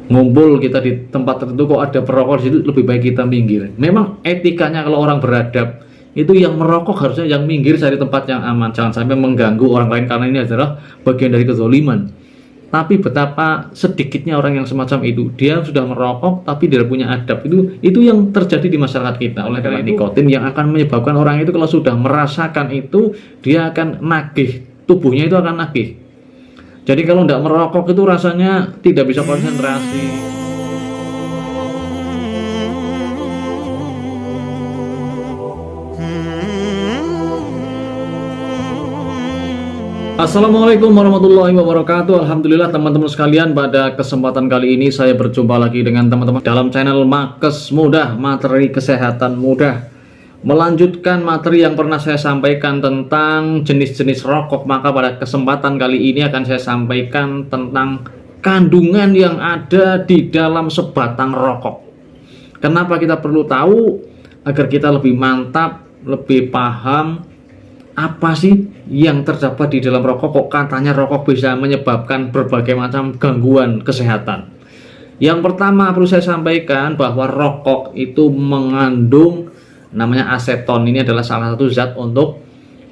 ngumpul kita di tempat tertentu kok ada perokok di situ, lebih baik kita minggir. Memang etikanya kalau orang beradab itu yang merokok harusnya yang minggir cari tempat yang aman, jangan sampai mengganggu orang lain karena ini adalah bagian dari kezaliman. Tapi betapa sedikitnya orang yang semacam itu, dia sudah merokok tapi tidak punya adab, itu yang terjadi di masyarakat kita. Oleh karena nikotin yang akan menyebabkan orang itu kalau sudah merasakan itu dia akan nagih, tubuhnya itu akan nagih. Jadi kalau tidak merokok itu rasanya tidak bisa konsentrasi. Assalamualaikum warahmatullahi wabarakatuh. Alhamdulillah teman-teman sekalian, pada kesempatan kali ini saya berjumpa lagi dengan teman-teman dalam channel Makes Mudah, materi kesehatan mudah. Melanjutkan materi yang pernah saya sampaikan tentang jenis-jenis rokok, maka pada kesempatan kali ini akan saya sampaikan tentang kandungan yang ada di dalam sebatang rokok. Kenapa kita perlu tahu? Agar kita lebih mantap, lebih paham apa sih yang terdapat di dalam rokok, kok katanya rokok bisa menyebabkan berbagai macam gangguan kesehatan. Yang pertama perlu saya sampaikan bahwa rokok itu mengandung namanya aseton. Ini adalah salah satu zat untuk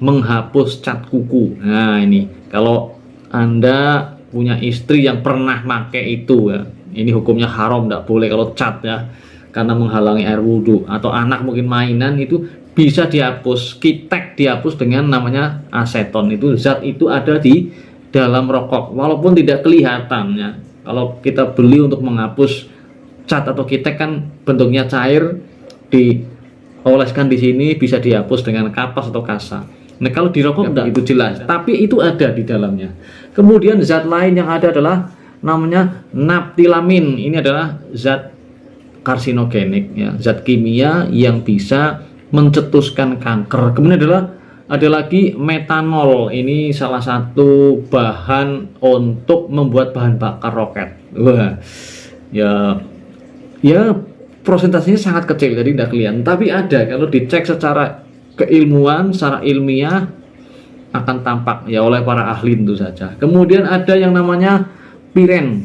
menghapus cat kuku. Nah ini kalau Anda punya istri yang pernah pakai itu ya, ini hukumnya haram, tidak boleh kalau cat ya, karena menghalangi air wudhu. Atau anak mungkin mainan itu bisa dihapus, kitek dihapus dengan namanya aseton. Itu zat itu ada di dalam rokok walaupun tidak kelihatan ya. Kalau kita beli untuk menghapus cat atau kitek kan bentuknya cair, dioleskan di sini bisa dihapus dengan kapas atau kasa. Nah kalau di rokok enggak, itu jelas, tapi itu ada di dalamnya. Kemudian zat lain yang ada adalah namanya naptilamin. Ini adalah zat karsinogenik ya, zat kimia yang bisa mencetuskan kanker. Kemudian ada lagi metanol. Ini salah satu bahan untuk membuat bahan bakar roket. Wah, ya prosentasenya sangat kecil, jadi tidak kelihatan. Tapi ada, kalau dicek secara keilmuan, secara ilmiah akan tampak ya oleh para ahli tentu saja. Kemudian ada yang namanya piren.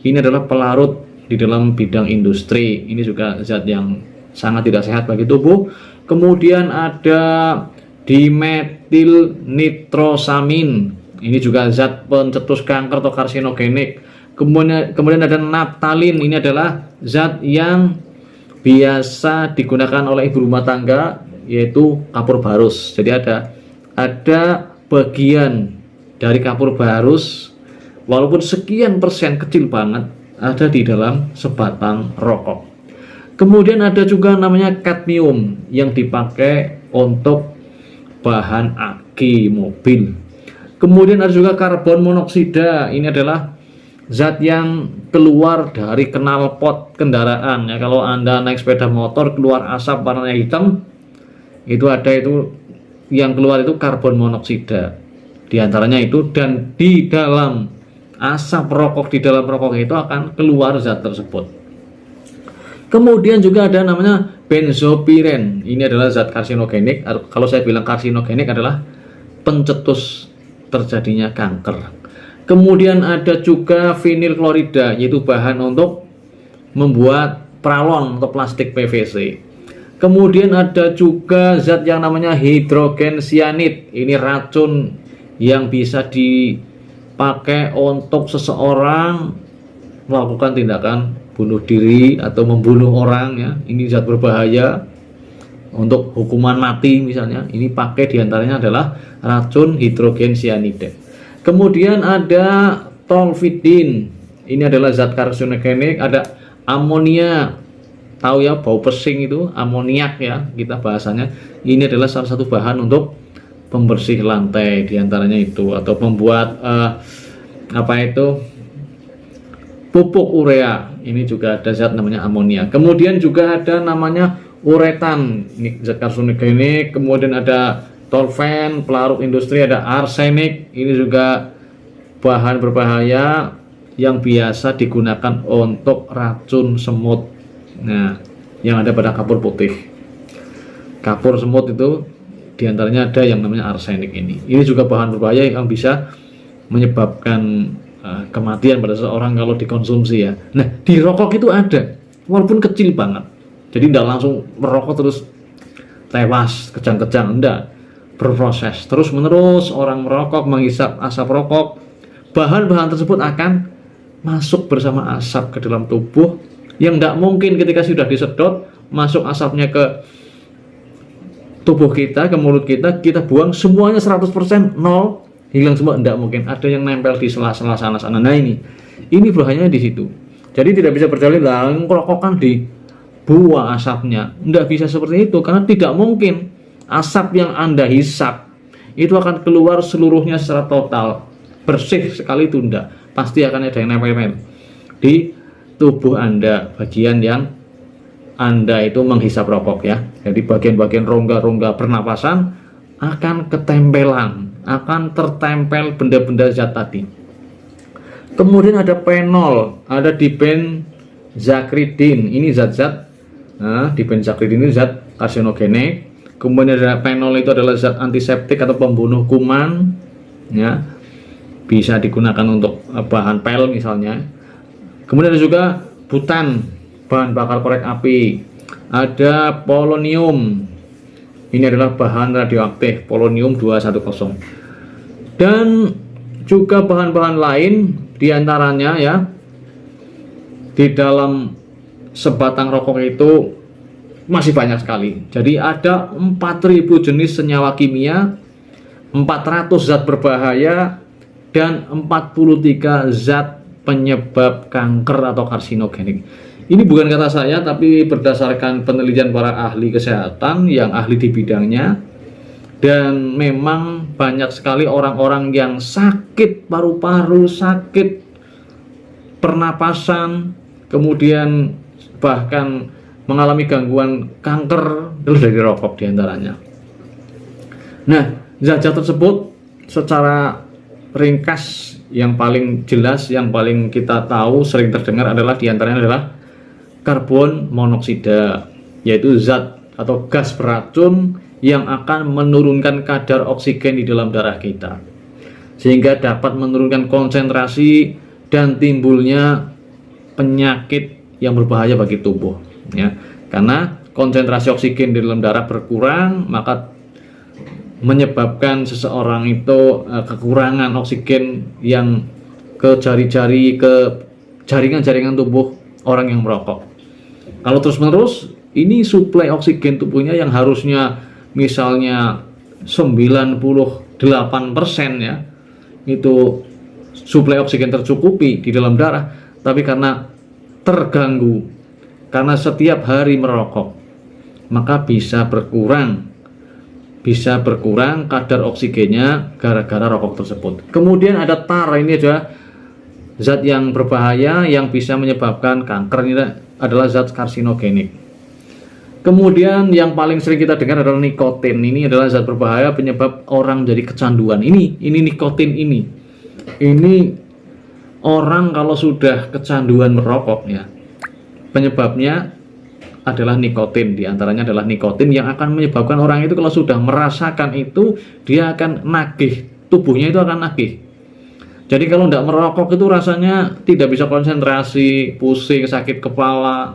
Ini adalah pelarut di dalam bidang industri. Ini juga zat yang sangat tidak sehat bagi tubuh. Kemudian ada dimetil nitrosamin. Ini juga zat pencetus kanker atau karsinogenik. Kemudian ada naptalin. Ini adalah zat yang biasa digunakan oleh ibu rumah tangga, yaitu kapur barus. Jadi ada bagian dari kapur barus, walaupun sekian persen kecil banget, ada di dalam sebatang rokok. Kemudian ada juga namanya kadmium yang dipakai untuk bahan aki mobil. Kemudian ada juga karbon monoksida. Ini adalah zat yang keluar dari knalpot kendaraan ya. Kalau Anda naik sepeda motor keluar asap warna hitam, itu yang keluar itu karbon monoksida. Di antaranya itu, dan di dalam asap rokok, di dalam rokok itu akan keluar zat tersebut. Kemudian juga ada namanya benzopiren. Ini adalah zat karsinogenik. Kalau saya bilang karsinogenik adalah pencetus terjadinya kanker. Kemudian ada juga vinil klorida, yaitu bahan untuk membuat pralon atau plastik PVC. Kemudian ada juga zat yang namanya hidrogen cyanid. Ini racun yang bisa dipakai untuk seseorang melakukan tindakan bunuh diri atau membunuh orang ya. Ini zat berbahaya untuk hukuman mati misalnya. Ini pakai diantaranya adalah racun hidrogen cyanida. Kemudian ada tolfidin. Ini adalah zat karsinogenik. Ada amonia, tahu ya, bau pesing itu amoniak ya kita bahasanya. Ini adalah salah satu bahan untuk pembersih lantai diantaranya itu, atau membuat pupuk urea. Ini juga ada zat namanya amonia. Kemudian juga ada namanya uretan, ini zat karsinogenik. Kemudian ada tolfen, pelarut industri. Ada arsenik, ini juga bahan berbahaya yang biasa digunakan untuk racun semut. Nah, yang ada pada kapur putih, kapur semut itu diantaranya ada yang namanya arsenik. Ini juga bahan berbahaya yang bisa menyebabkan kematian pada seseorang kalau dikonsumsi ya. Nah, di rokok itu ada, walaupun kecil banget. Jadi tidak langsung merokok terus tewas kejang-kejang, enggak. Berproses terus menerus, orang merokok menghisap asap rokok, bahan-bahan tersebut akan masuk bersama asap ke dalam tubuh, yang tidak mungkin ketika sudah disedot masuk asapnya ke tubuh kita, ke mulut kita, kita buang semuanya 100% nol, hilang semua. Tidak mungkin, ada yang nempel di sela-sela sana-sana. Nah, ini bahayanya di situ. Jadi tidak bisa berjalan lah rokok kan dibuang asapnya, tidak bisa seperti itu, karena tidak mungkin asap yang Anda hisap itu akan keluar seluruhnya secara total bersih sekali, itu enggak, pasti akan ada yang nempel di tubuh Anda, bagian yang Anda itu menghisap rokok ya. Jadi bagian-bagian rongga-rongga pernapasan akan ketempelan, akan tertempel benda-benda zat tadi. Kemudian ada penol, ada dibenzakridin, ini zat-zat, nah, dibenzakridin ini zat karsinogenik. Kemudian ada penol, itu adalah zat antiseptik atau pembunuh kuman ya, bisa digunakan untuk bahan pel misalnya. Kemudian ada juga butan, bahan bakar korek api. Ada polonium, ini adalah bahan radioaktif, polonium 210. Dan juga bahan-bahan lain, diantaranya ya, di dalam sebatang rokok itu masih banyak sekali. Jadi ada 4000 jenis senyawa kimia, 400 zat berbahaya, dan 43 zat penyebab kanker atau karsinogenik. Ini bukan kata saya, tapi berdasarkan penelitian para ahli kesehatan yang ahli di bidangnya. Dan memang banyak sekali orang-orang yang sakit paru-paru, sakit pernapasan, kemudian bahkan mengalami gangguan kanker dari rokok diantaranya. Nah, zat-zat tersebut secara ringkas, yang paling jelas, yang paling kita tahu, sering terdengar adalah diantaranya adalah karbon monoksida, yaitu zat atau gas beracun yang akan menurunkan kadar oksigen di dalam darah kita, sehingga dapat menurunkan konsentrasi dan timbulnya penyakit yang berbahaya bagi tubuh ya. Karena konsentrasi oksigen di dalam darah berkurang, maka menyebabkan seseorang itu kekurangan oksigen yang ke jari-jari, ke jaringan-jaringan tubuh orang yang merokok. Kalau terus-menerus, ini suplai oksigen tubuhnya yang harusnya misalnya 98% ya, itu suplai oksigen tercukupi di dalam darah, tapi karena terganggu, karena setiap hari merokok, maka bisa berkurang kadar oksigennya gara-gara rokok tersebut. Kemudian ada tar, ini adalah zat yang berbahaya yang bisa menyebabkan kanker, ini adalah zat karsinogenik. Kemudian yang paling sering kita dengar adalah nikotin, ini adalah zat berbahaya penyebab orang jadi kecanduan. Ini nikotin ini orang kalau sudah kecanduan merokok ya, penyebabnya adalah nikotin. Di antaranya adalah nikotin yang akan menyebabkan orang itu kalau sudah merasakan itu, dia akan nagih, tubuhnya itu akan nagih. Jadi kalau tidak merokok itu rasanya tidak bisa konsentrasi, pusing, sakit kepala,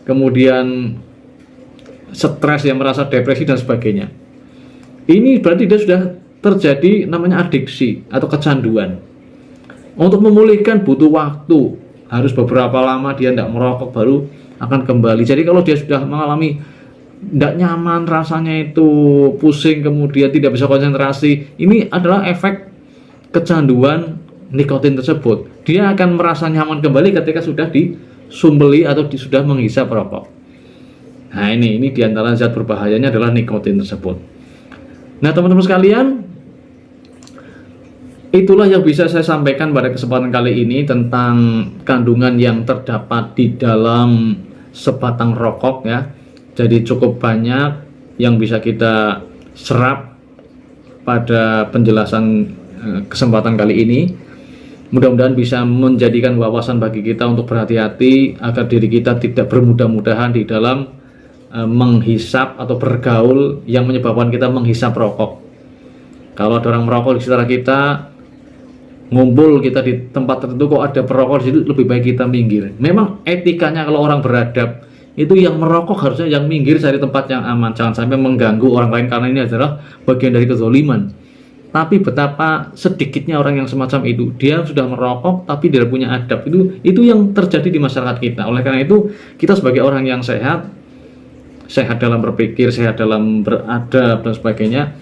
kemudian stres, yang merasa depresi dan sebagainya. Ini berarti dia sudah terjadi namanya adiksi atau kecanduan. Untuk memulihkan butuh waktu, harus beberapa lama dia tidak merokok baru akan kembali. Jadi kalau dia sudah mengalami tidak nyaman, rasanya itu pusing, kemudian tidak bisa konsentrasi, ini adalah efek kecanduan nikotin tersebut. Dia akan merasa nyaman kembali ketika sudah disumbeli atau sudah menghisap rokok. Nah, ini diantara zat berbahayanya adalah nikotin tersebut. Nah, teman-teman sekalian, itulah yang bisa saya sampaikan pada kesempatan kali ini tentang kandungan yang terdapat di dalam sebatang rokok ya. Jadi cukup banyak yang bisa kita serap pada penjelasan kesempatan kali ini. Mudah-mudahan bisa menjadikan wawasan bagi kita untuk berhati-hati agar diri kita tidak bermudah-mudahan di dalam menghisap atau bergaul yang menyebabkan kita menghisap rokok. Kalau ada orang merokok di sekitar kita, ngumpul kita di tempat tertentu kok ada perokok di situ, lebih baik kita minggir. Memang etikanya kalau orang beradab itu yang merokok harusnya yang minggir cari tempat yang aman, jangan sampai mengganggu orang lain karena ini adalah bagian dari kezaliman. Tapi betapa sedikitnya orang yang semacam itu, dia sudah merokok tapi dia punya adab, itu yang terjadi di masyarakat kita. Oleh karena itu kita sebagai orang yang sehat dalam berpikir, sehat dalam beradab dan sebagainya,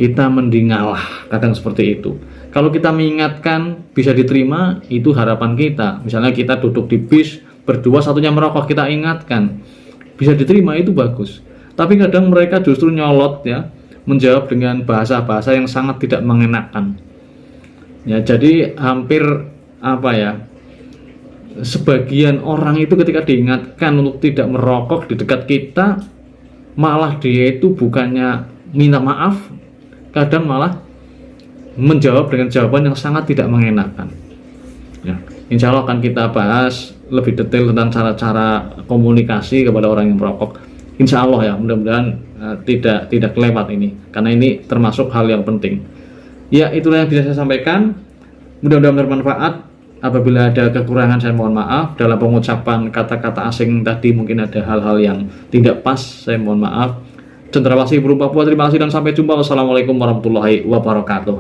kita mending ngalah kadang seperti itu. Kalau kita mengingatkan bisa diterima, itu harapan kita. Misalnya kita duduk di bis berdua, satunya merokok, kita ingatkan bisa diterima, itu bagus. Tapi kadang mereka justru nyolot ya, menjawab dengan bahasa-bahasa yang sangat tidak mengenakan ya. Jadi hampir sebagian orang itu ketika diingatkan untuk tidak merokok di dekat kita, malah dia itu bukannya minta maaf, kadang malah menjawab dengan jawaban yang sangat tidak mengenakan ya. Insya Allah akan kita bahas lebih detail tentang cara-cara komunikasi kepada orang yang merokok, insya Allah ya. Mudah-mudahan tidak kelewat ini, karena ini termasuk hal yang penting ya. Itulah yang bisa saya sampaikan, mudah-mudahan bermanfaat. Apabila ada kekurangan saya mohon maaf. Dalam pengucapan kata-kata asing tadi mungkin ada hal-hal yang tidak pas, saya mohon maaf. Cendrawasih berupa Papua, terima kasih dan sampai jumpa. Wassalamualaikum warahmatullahi wabarakatuh.